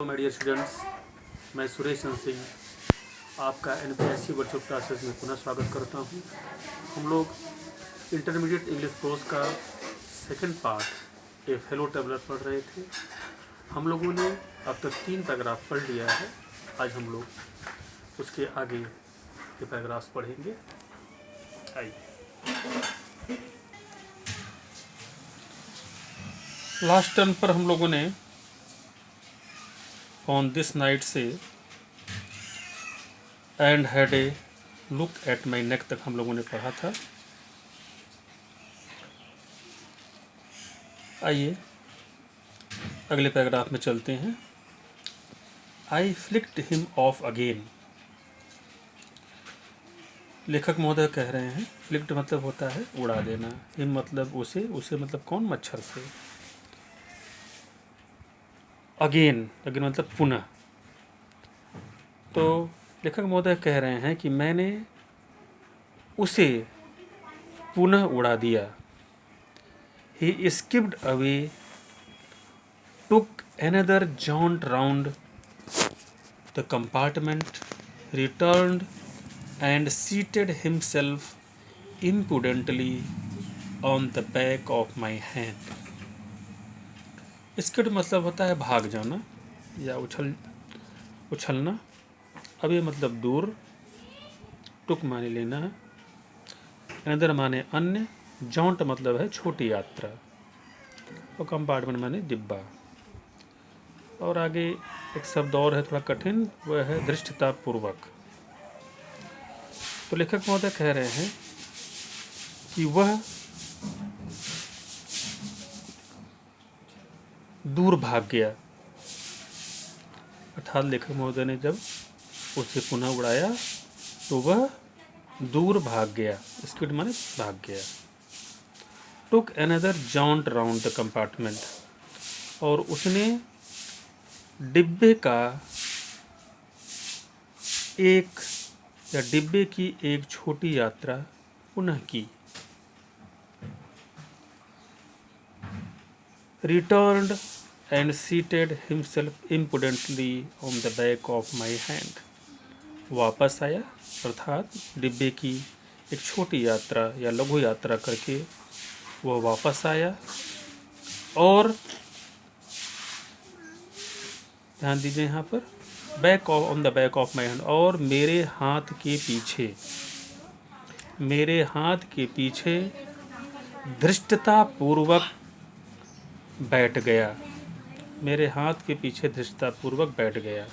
My dear students, मैं सुरेश चंद्र सिंह आपका NPSC virtual classes में पुनः स्वागत करता हूं। हम लोग इंटरमीडिएट इंग्लिश कोर्स का second part A fellow tabular पढ़ रहे थे। हम लोगों ने अब तक 3 पैराग्राफ पढ़ लिया है। आज हम लोग उसके आगे के पैराग्राफ्स पढ़ेंगे। आइए, लास्ट टर्न पर हम लोगों ने ऑन दिस नाइट से and had a look at my neck तक हम लोगों ने पढ़ा था। आइए अगले पैराग्राफ में चलते हैं। आई फ्लिक्ड हिम ऑफ अगेन। लेखक महोदय कह रहे हैं, फ्लिक्ड मतलब होता है उड़ा देना, हिम मतलब उसे, उसे मतलब कौन, मच्छर से। अगेन, अगेन मतलब पुनः। तो लेखक महोदय कह रहे हैं कि मैंने उसे पुनः उड़ा दिया। He skipped away, took another jaunt round the compartment, returned and seated himself impudently on the back of my hand. Skid मतलब होता है भाग जाना या उछलना। अब ये मतलब दूर, टुक माने लेना है, अनदर माने अन्य, जॉन्ट मतलब है छोटी यात्रा, और कंपार्टमेंट माने डिब्बा। और आगे एक शब्द और है थोड़ा कठिन, वह है धृष्टतापूर्वक। तो लेखक महोदय कह रहे हैं कि वह दूर भाग गया। अर्थात लेखक महोदय ने जब उसे पुनः उड़ाया तो वह दूर भाग गया। स्किड माने भाग गया। Took another joint round the compartment, और उसने डिब्बे का एक या डिब्बे की एक छोटी यात्रा पुनः की। Returned and seated himself impudently on the back of my hand. वापस आया, अर्थात डिब्बे की एक छोटी यात्रा या लघु यात्रा करके वह वापस आया, और ध्यान दीजिए यहाँ पर on the back of my hand, और मेरे हाथ के पीछे धृष्टतापूर्वक बैठ गया। मेरे हाथ के पीछे धृष्टतापूर्वक बैठ गया।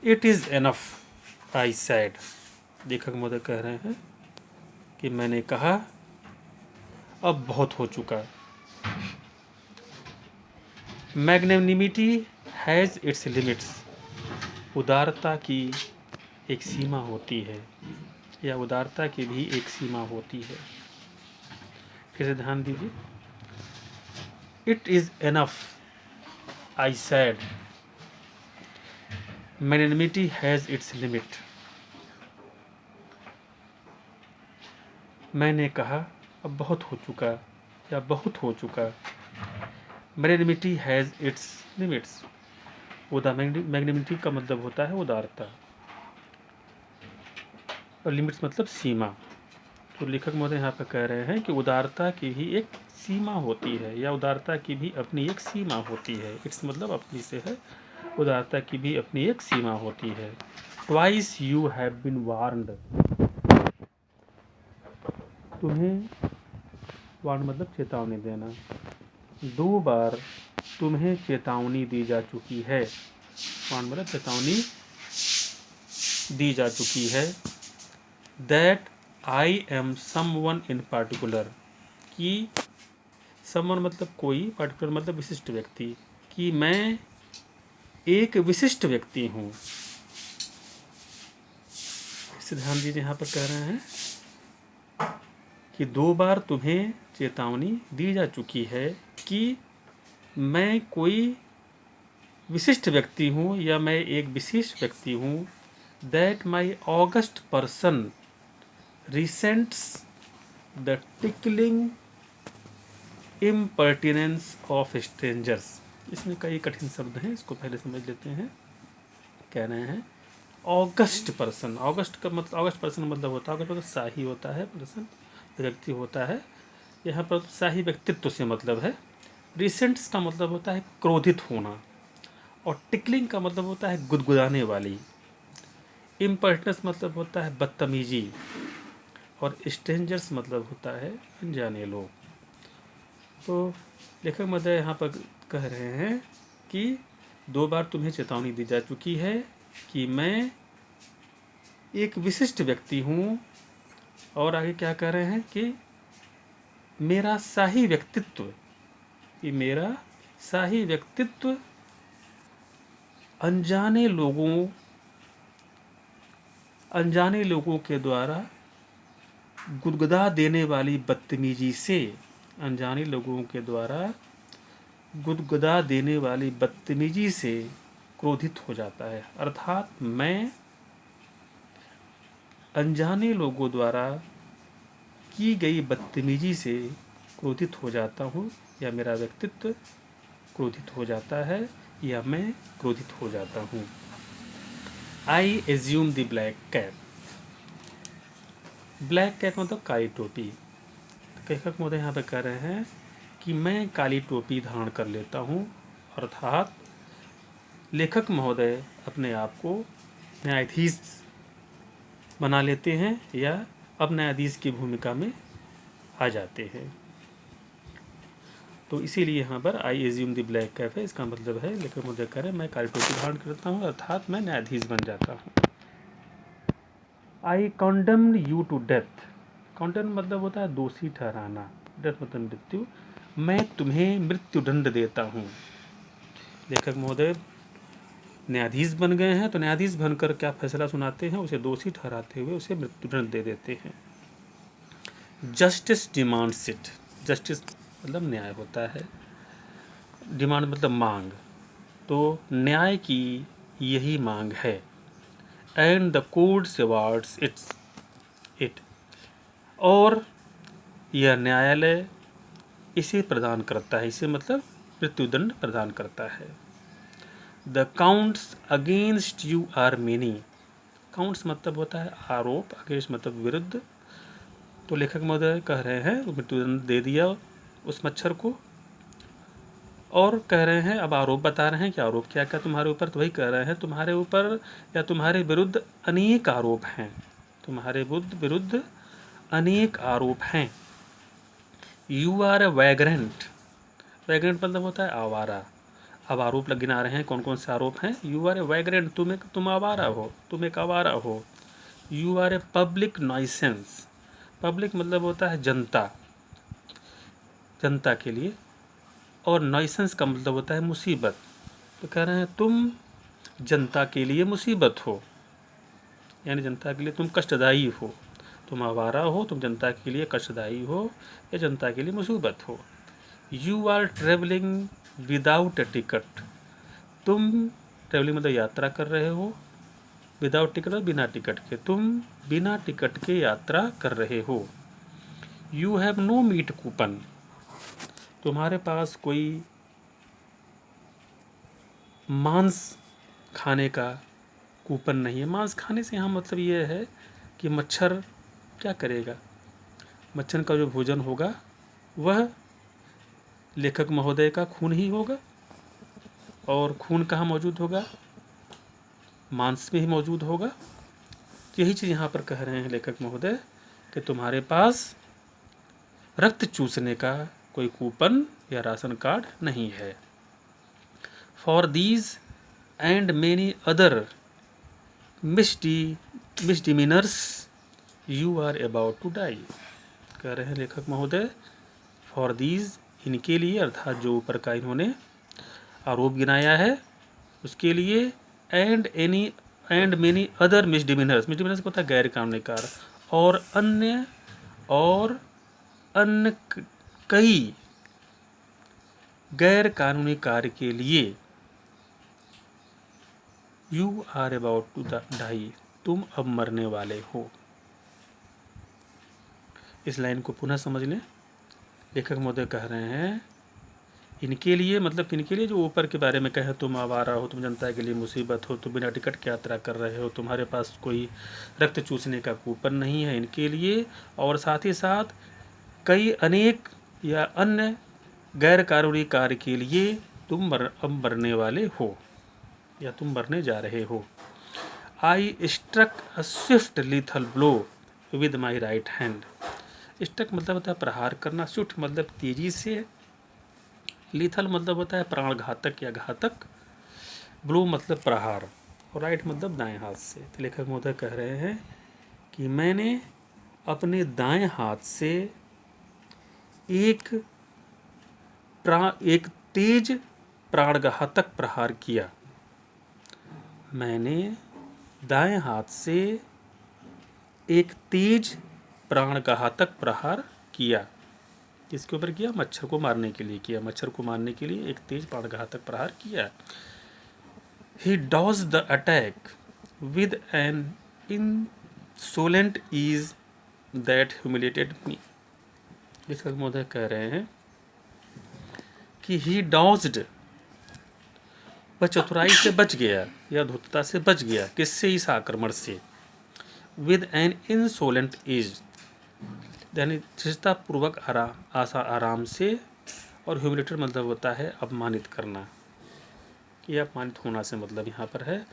It is enough I sad. लेखक महोदय कह रहे हैं कि मैंने कहा अब बहुत हो चुका। Magnanimity has its limits. उदारता की एक सीमा होती है, या उदारता की भी एक सीमा होती है। फिर से ध्यान दीजिए। It is enough I sad, magnanimity has its limit. मैंने कहा अब बहुत हो चुका या बहुत हो चुका। Magnanimity has its limits. Magnanimity का मतलब होता है उदारता, और लिमिट्स मतलब सीमा। तो लेखक महोदय यहाँ पर कह रहे हैं कि उदारता की भी एक सीमा होती है, या उदारता की भी अपनी एक सीमा होती है। इट्स मतलब अपनी से है, उदारता की भी अपनी एक सीमा होती है। Twice you have been warned. तुम्हें, वार्न मतलब चेतावनी देना, 2 बार तुम्हें चेतावनी दी जा चुकी है। वार्न मतलब चेतावनी दी जा चुकी है। That I am someone in particular, कि समवन मतलब कोई, पार्टिकुलर मतलब विशिष्ट व्यक्ति, कि मैं एक विशिष्ट व्यक्ति हूँ। इसे ध्यान दीजिए, यहाँ पर कह रहे हैं कि 2 बार तुम्हें चेतावनी दी जा चुकी है कि मैं कोई विशिष्ट व्यक्ति हूँ, या मैं एक विशेष व्यक्ति हूँ। That my August person resents the tickling impertinence of strangers. इसमें कई कठिन शब्द हैं, इसको पहले समझ लेते हैं। कह रहे हैं ऑगस्ट पर्सन। ऑगस्ट पर्सन मतलब होता है, मतलब शाही होता है, पर्सन व्यक्ति होता है। यहाँ पर शाही व्यक्तित्व से मतलब है। रिसेंट्स का मतलब होता है क्रोधित होना, और टिकलिंग का मतलब होता है गुदगुदाने वाली। इम्पर्टनेंस मतलब होता है बदतमीजी, और स्ट्रेंजर्स मतलब होता है अनजाने लोग। तो लेखक महोदय यहाँ पर कह रहे हैं कि 2 बार तुम्हें चेतावनी दी जा चुकी है कि मैं एक विशिष्ट व्यक्ति हूँ, और आगे क्या कह रहे हैं कि मेरा शाही व्यक्तित्व, कि मेरा शाही व्यक्तित्व अनजाने लोगों के द्वारा गुदगुदा देने वाली बदतमीजी से, अनजाने लोगों के द्वारा गुदगुदा देने वाली बदतमीजी से क्रोधित हो जाता है। अर्थात मैं अनजाने लोगों द्वारा की गई बदतमीजी से क्रोधित हो जाता हूँ, या मेरा व्यक्तित्व क्रोधित हो जाता है, या मैं क्रोधित हो जाता हूँ। I assume the black cap. Black cap मतलब काली टोपी। लेखक महोदय यहाँ पे कह रहे हैं कि मैं काली टोपी धारण कर लेता हूँ, अर्थात लेखक महोदय अपने आप को न्यायाधीश बना लेते हैं, या अब न्यायाधीश की भूमिका में आ जाते हैं। तो इसीलिए यहाँ पर I assume the black cap है। इसका मतलब है लेखक महोदय कह रहे हैं मैं काली टोपी धारण करता हूँ, अर्थात मैं न्यायाधीश बन जाता हूँ। आई कॉन्डम्ड यू टू डेथ। कॉन्डम मतलब होता है दोषी ठहराना, डेथ मतलब मृत्यु। मैं तुम्हें मृत्युदंड देता हूँ। लेखक महोदय न्यायाधीश बन गए हैं, तो न्यायाधीश बनकर क्या फैसला सुनाते हैं, उसे दोषी ठहराते हुए उसे मृत्युदंड दे देते हैं। Justice demands it. जस्टिस मतलब न्याय होता है, डिमांड मतलब मांग, तो न्याय की यही मांग है। And the court awards it, और यह न्यायालय इसे प्रदान करता है, इसे मतलब मृत्युदंड प्रदान करता है। The counts against you are many. Counts मतलब होता है आरोप, अगेंस्ट मतलब विरुद्ध। तो लेखक महोदय कह रहे हैं मृत्युदंड दे दिया उस मच्छर को, और कह रहे हैं अब आरोप बता रहे हैं कि आरोप क्या क्या तुम्हारे ऊपर। तो वही कह रहे हैं तुम्हारे ऊपर या तुम्हारे विरुद्ध अनेक आरोप हैं, तुम्हारे विरुद्ध अनेक आरोप हैं। You are a vagrant. Vagrant मतलब होता है आवारा। अब आरोप गिना रहे हैं कौन कौन से आरोप हैं। यू आर ए वैग्रेंट, तुम आवारा हो, तुम एक आवारा हो। You are a public nuisance. Public मतलब होता है जनता, जनता के लिए, और नॉइसेंस का मतलब होता है मुसीबत। तो कह रहे हैं तुम जनता के लिए मुसीबत हो, यानी जनता के लिए तुम कष्टदायी हो। तुम आवारा हो, तुम जनता के लिए कष्टदायी हो, या जनता के लिए मुसीबत हो। You are travelling without a ticket. तुम ट्रेवलिंग मतलब यात्रा कर रहे हो, विदाउट टिकट और बिना टिकट के, तुम बिना टिकट के यात्रा कर रहे हो। You have no meat coupon. तुम्हारे पास कोई मांस खाने का कूपन नहीं है। मांस खाने से यहाँ मतलब ये है कि मच्छर क्या करेगा, मच्छर का जो भोजन होगा वह लेखक महोदय का खून ही होगा, और खून कहाँ मौजूद होगा, मांस में ही मौजूद होगा। यही चीज़ यहाँ पर कह रहे हैं लेखक महोदय कि तुम्हारे पास रक्त चूसने का कोई कूपन या राशन कार्ड नहीं है। For these and many other misdemeanours you are about to die. कह रहे हैं लेखक महोदय फॉर दीज, इनके लिए, अर्थात जो ऊपर का इन्होंने आरोप गिनाया है उसके लिए, एंड मेनी अदर मिसडिमिनर्स। मिसडिमिनर्स को होता है गैर कानूनी कार्य, और अन्य कई गैर कानूनी कार्य के लिए you are about to die, तुम अब मरने वाले हो। इस लाइन को पुनः समझ लें। लेखक महोदय कह रहे हैं इनके लिए मतलब किनके लिए, जो ऊपर के बारे में कहे तुम आवारा हो, तुम जनता के लिए मुसीबत हो, तुम बिना टिकट की यात्रा कर रहे हो, तुम्हारे पास कोई रक्त चूसने का कूपन नहीं है, इनके लिए। और साथ ही साथ कई अनेक या अन्य गैर कानूनी कार्य के लिए तुम अब मरने वाले हो या तुम मरने जा रहे हो। I struck a swift lethal blow with my right hand. Struck मतलब होता है प्रहार करना, स्विफ्ट मतलब तेजी से, लीथल मतलब होता है प्राणघातक या घातक, ब्लो मतलब प्रहार, और राइट मतलब दाएं हाथ से। तो लेखक महोदय कह रहे हैं कि मैंने अपने दाएं हाथ से एक तेज प्राणघातक प्रहार किया। मैंने दाएं हाथ से एक तेज प्राणघातक प्रहार किया। किसके ऊपर किया? मच्छर को मारने के लिए किया। मच्छर को मारने के लिए एक तेज प्राणघातक प्रहार किया। He dodged the attack with an insolent ease that humiliated me। लेखक महोदय कह रहे हैं कि he dodged, वह चतुराई से बच गया या धूर्तता से बच गया। किससे? इस आक्रमण से। with an insolent ease यानी धृष्टतापूर्वक आराम से, और ह्यूमिलेटेड मतलब होता है अपमानित करना, ये अपमानित होना से मतलब यहाँ पर है।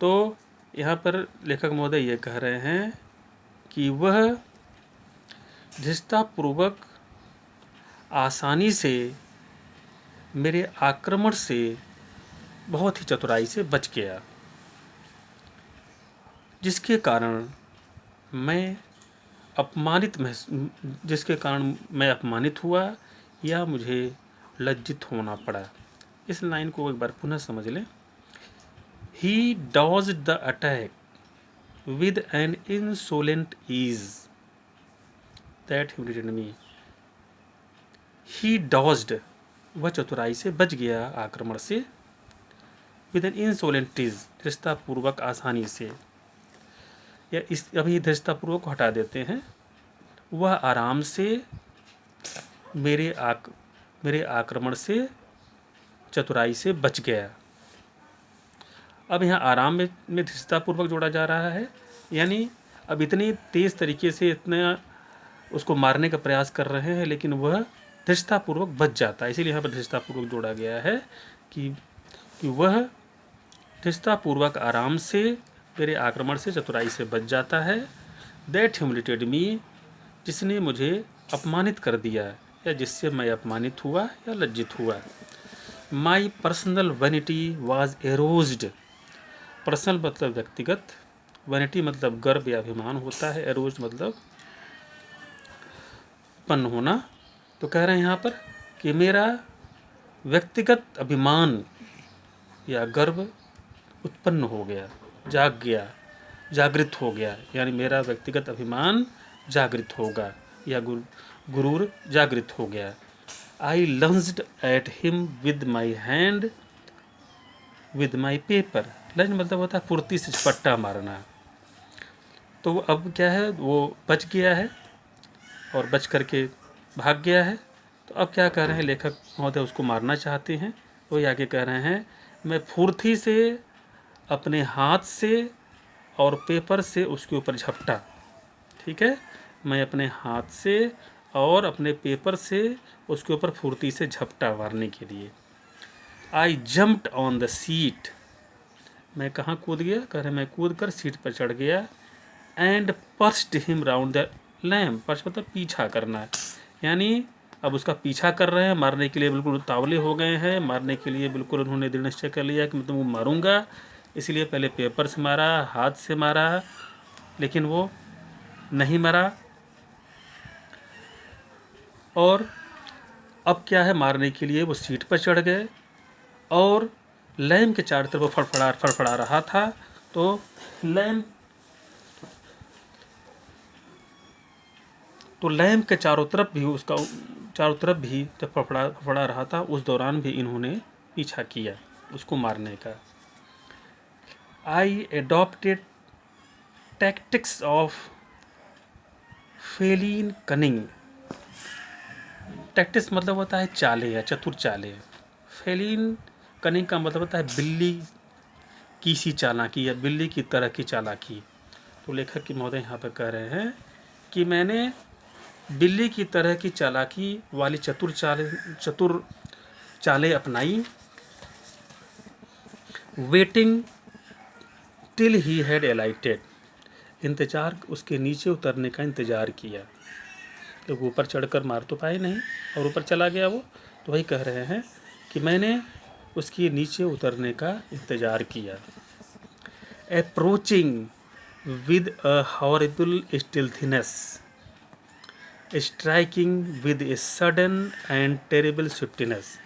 तो यहाँ पर लेखक महोदय ये कह रहे हैं कि वह धृष्टतापूर्वक आसानी से मेरे आक्रमण से बहुत ही चतुराई से बच गया, जिसके कारण मैं अपमानित हुआ या मुझे लज्जित होना पड़ा। इस लाइन को एक बार पुनः समझ लें। He dodged the attack with an insolent ease that humiliated me। He dodged, वह चतुराई से बच गया आक्रमण से, with an insolent ease, धृष्टतापूर्वक आसानी से, या इस अभी धृष्टतापूर्वक को हटा देते हैं। वह आराम से मेरे आक्रमण से चतुराई से बच गया। अब यहाँ आराम में धृष्टतापूर्वक जोड़ा जा रहा है, यानी अब इतनी तेज तरीके से इतना उसको मारने का प्रयास कर रहे हैं, लेकिन वह धृष्टतापूर्वक बच जाता है। इसीलिए यहाँ पर धृष्टतापूर्वक जोड़ा गया है कि वह धृष्टतापूर्वक आराम से मेरे आक्रमण से चतुराई से बच जाता है। दैट ह्यूमिलेटेड मी, जिसने मुझे अपमानित कर दिया या जिससे मैं अपमानित हुआ या लज्जित हुआ। My personal vanity was aroused. Personal मतलब व्यक्तिगत, वैनिटी मतलब गर्व या अभिमान होता है, एरोज्ड मतलब उत्पन्न होना। तो कह रहे हैं यहाँ पर कि मेरा व्यक्तिगत अभिमान या गर्व उत्पन्न हो गया, जाग गया, जागृत हो गया, यानी मेरा व्यक्तिगत अभिमान जागृत होगा या गुरूर जागृत हो गया। I lunged at him with my hand with my paper. Lunge मतलब होता है फुर्ती से झपट्टा मारना। तो अब क्या है, वो बच गया है और बच करके भाग गया है। तो अब क्या कह रहे हैं लेखक महोदय, उसको मारना चाहते हैं। वो आगे कह रहे हैं, मैं फुर्ती से अपने हाथ से और पेपर से उसके ऊपर झपटा। ठीक है, मैं अपने हाथ से और अपने पेपर से उसके ऊपर फुर्ती से झपटा मारने के लिए। आई जम्प्ड ऑन द सीट। मैं कहाँ कूद गया? कह रहे मैं कूद कर सीट पर चढ़ गया। And pursued him round the lamp. Purse मतलब पीछा करना, यानी अब उसका पीछा कर रहे हैं, मारने के लिए बिल्कुल उतावले हो गए हैं, मारने के लिए बिल्कुल उन्होंने दृढ़ निश्चय कर लिया कि मैं तुमको मारूंगा। इसलिए पहले पेपर से मारा, हाथ से मारा, लेकिन वो नहीं मरा। और अब क्या है, मारने के लिए वो सीट पर चढ़ गए और लैम्प के चारों तरफ फड़फड़ा रहा था। तो लैम्प के चारों तरफ भी जब फड़फड़ा रहा था, उस दौरान भी इन्होंने पीछा किया उसको मारने का। I adopted tactics of feline cunning. Tactics मतलब होता है चाले या चतुर चाले। फेलिन कनिंग का मतलब होता है बिल्ली की सी चालाकी या बिल्ली की तरह की चालाकी। तो लेखक की महोदय यहाँ पर कह रहे हैं कि मैंने बिल्ली की तरह की चालाकी वाली चतुर चालें अपनाई। वेटिंग टिल ही हैड एलाइटेड, इंतज़ार उसके नीचे उतरने का इंतज़ार किया, क्योंकि ऊपर चढ़कर मार तो पाए नहीं और ऊपर चला गया वो। तो वही कह रहे हैं कि मैंने उसके नीचे उतरने का इंतज़ार किया। Approaching with a horrible stealthiness, striking with a sudden and terrible swiftness.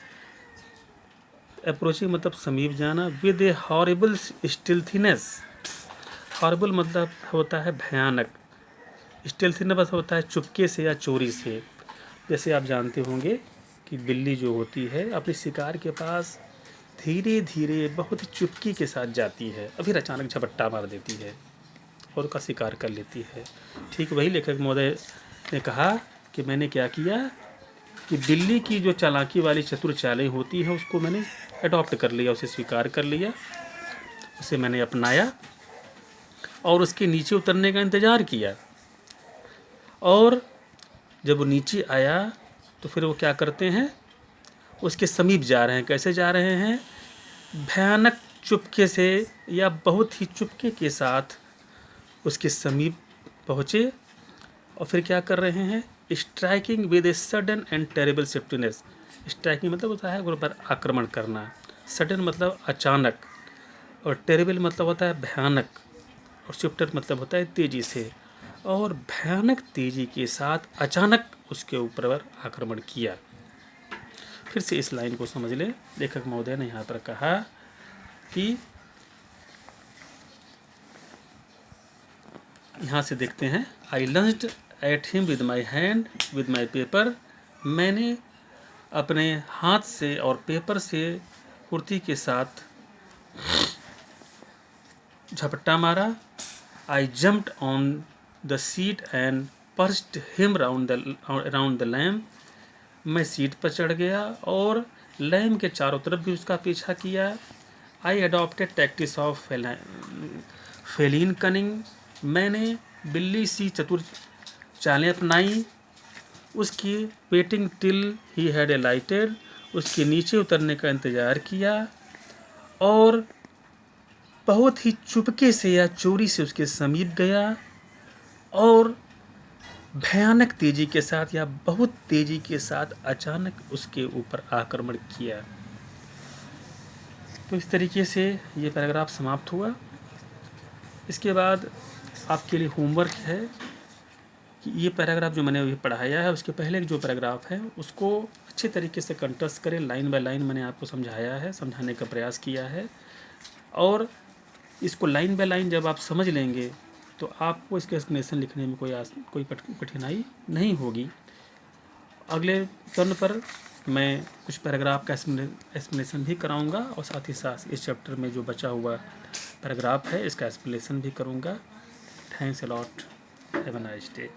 Approaching मतलब समीप जाना, with a horrible stealthiness. Horrible मतलब होता है भयानक, स्टिल्थीनेस होता है चुपके से या चोरी से। जैसे आप जानते होंगे कि बिल्ली जो होती है अपने शिकार के पास धीरे धीरे बहुत ही चुपके के साथ जाती है, फिर अचानक झपट्टा मार देती है और उसका शिकार कर लेती है। ठीक वही लेखक महोदय ने कहा कि मैंने क्या किया कि बिल्ली की जो चालाकी वाली चतुर चालें होती हैं उसको मैंने अडॉप्ट कर लिया, उसे स्वीकार कर लिया, उसे मैंने अपनाया और उसके नीचे उतरने का इंतज़ार किया। और जब वो नीचे आया तो फिर वो क्या करते हैं, उसके समीप जा रहे हैं। कैसे जा रहे हैं? भयानक चुपके से या बहुत ही चुपके के साथ उसके समीप पहुँचे और फिर क्या कर रहे हैं, striking with a sudden and terrible swiftness. Striking मतलब होता है उन पर आक्रमण करना, सडन मतलब अचानक, और टेरेबल मतलब होता है भयानक, और स्विफ्ट मतलब होता है तेज़ी से। और भयानक तेज़ी के साथ अचानक उसके ऊपर आक्रमण किया। फिर से इस लाइन को समझ लें। लेखक महोदय ने यहाँ पर कहा कि यहाँ से देखते हैं, I lunged at him with my hand with my paper. मैंने अपने हाथ से और पेपर से कुर्ती के साथ झपट्टा मारा। I jumped on the seat and perched him round the lamp. मैं सीट पर चढ़ गया और लैम्प के चारों तरफ भी उसका पीछा किया। I adopted tactics of feline cunning. मैंने बिल्ली सी चतुर चालें अपनाई। उसकी waiting till he had alighted, उसके नीचे उतरने का इंतज़ार किया और बहुत ही चुपके से या चोरी से उसके समीप गया और भयानक तेज़ी के साथ या बहुत तेज़ी के साथ अचानक उसके ऊपर आक्रमण किया। तो इस तरीके से ये पैराग्राफ समाप्त हुआ। इसके बाद आपके लिए होमवर्क है कि ये पैराग्राफ जो मैंने अभी पढ़ाया है उसके पहले जो पैराग्राफ है उसको अच्छे तरीके से कंठस्थ करें। लाइन बाय लाइन मैंने आपको समझाया है, समझाने का प्रयास किया है, और इसको लाइन बाय लाइन जब आप समझ लेंगे तो आपको इसके एक्सप्लेनेशन लिखने में कोई कठिनाई नहीं होगी। अगले टर्न पर मैं कुछ पैराग्राफ का एक्सप्लेनेशन भी कराऊंगा और साथ ही साथ इस चैप्टर में जो बचा हुआ पैराग्राफ है इसका एक्सप्लेनेशन भी करूंगा। Thanks a lot, have a nice day.